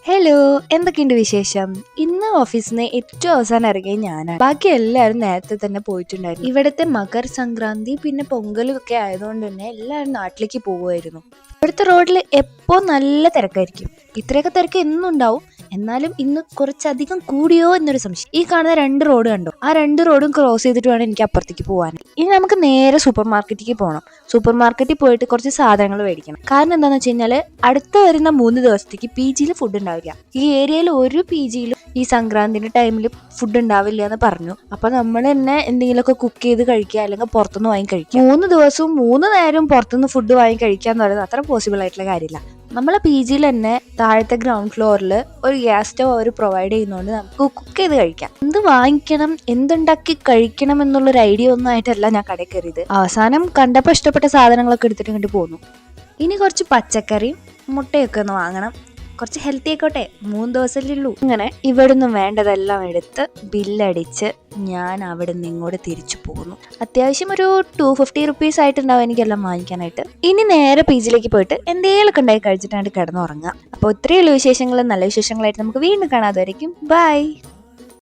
Hello, എന്തൊക്കെയുണ്ട് വിശേഷം? ഇന്ന് ഓഫീസിൽ നിന്ന് ഏറ്റവും അവസാനം ഇറങ്ങിയ ഞാനാണ്. ബാക്കി എല്ലാവരും നേരത്തെ തന്നെ പോയിട്ടുണ്ടായിരുന്നു. ഇവിടുത്തെ മകർ സംക്രാന്തി പിന്നെ പൊങ്കലും ഒക്കെ ആയതുകൊണ്ട് തന്നെ എല്ലാവരും നാട്ടിലേക്ക് പോകുമായിരുന്നു. ഇവിടുത്തെ റോഡിൽ എപ്പോൾ നല്ല തിരക്കായിരിക്കും. ഇത്രയൊക്കെ തിരക്ക് എന്നും ഉണ്ടാവും. എന്നാലും ഇന്ന് കുറച്ചധികം കൂടിയോ എന്നൊരു സംശയം. ഈ കാണുന്ന 2 റോഡ് കണ്ടോ? ആ 2 റോഡും ക്രോസ് ചെയ്തിട്ട് വേണം എനിക്ക് അപ്പുറത്തേക്ക് പോകാൻ. ഇനി നമുക്ക് നേരെ സൂപ്പർ മാർക്കറ്റിലേക്ക് പോകണം. സൂപ്പർ മാർക്കറ്റിൽ പോയിട്ട് കുറച്ച് സാധനങ്ങൾ മേടിക്കണം. കാരണം എന്താണെന്ന് വെച്ച് കഴിഞ്ഞാൽ അടുത്ത വരുന്ന 3 ദിവസത്തേക്ക് പി ജിയിൽ ഫുഡ് ഉണ്ടാവില്ല. ഈ ഏരിയയിൽ ഒരു പി ജിയിലും ഈ സംക്രാന്തിന്റെ ടൈമിൽ ഫുഡ് ഉണ്ടാവില്ല എന്ന് പറഞ്ഞു. അപ്പൊ നമ്മൾ തന്നെ എന്തെങ്കിലുമൊക്കെ കുക്ക് ചെയ്ത് കഴിക്കുക, അല്ലെങ്കിൽ പുറത്തുനിന്ന് വാങ്ങി കഴിക്കുക. 3 ദിവസവും 3 നേരവും പുറത്തുനിന്ന് ഫുഡ് വാങ്ങി കഴിക്കുക എന്ന് പറയുന്നത് അത്ര പോസിബിൾ ആയിട്ടുള്ള കാര്യമില്ല. നമ്മളെ പി ജിയിൽ തന്നെ താഴത്തെ ഗ്രൗണ്ട് ഫ്ലോറിൽ ഒരു ഗ്യാസ് സ്റ്റവ് അവർ പ്രൊവൈഡ് ചെയ്യുന്നതുകൊണ്ട് നമുക്ക് കുക്ക് ചെയ്ത് കഴിക്കാം. എന്ത് വാങ്ങിക്കണം, എന്തുണ്ടാക്കി കഴിക്കണം എന്നുള്ളൊരു ഐഡിയ ഒന്നും ആയിട്ടല്ല ഞാൻ കടയിൽ കയറിയത്. അവസാനം കണ്ടപ്പോൾ ഇഷ്ടപ്പെട്ട സാധനങ്ങളൊക്കെ എടുത്തിട്ട് ഇങ്ങോട്ട് പോന്നു. ഇനി കുറച്ച് പച്ചക്കറിയും മുട്ടയൊക്കെ ഒന്ന് വാങ്ങണം. കുറച്ച് ഹെൽത്തി ആയിക്കോട്ടെ, 3 ദിവസമല്ലേ ഉള്ളൂ. അങ്ങനെ ഇവിടുന്ന് വേണ്ടതെല്ലാം എടുത്ത് ബില്ലടിച്ച് ഞാൻ അവിടെ നിന്ന് ഇങ്ങോട്ട് തിരിച്ചു പോകുന്നു. അത്യാവശ്യം ഒരു 250 റുപ്പീസ് ആയിട്ടുണ്ടാവും എനിക്കെല്ലാം വാങ്ങിക്കാനായിട്ട്. ഇനി നേരെ പി ജിയിലേക്ക് പോയിട്ട് എന്തെങ്കിലുമൊക്കെ ഉണ്ടായി കഴിച്ചിട്ടാണ് കിടന്നുറങ്ങുക. അപ്പോൾ ഇത്രയുള്ള വിശേഷങ്ങൾ, നല്ല വിശേഷങ്ങളായിട്ട് നമുക്ക് വീണ്ടും കാണാതായിരിക്കും. ബൈ.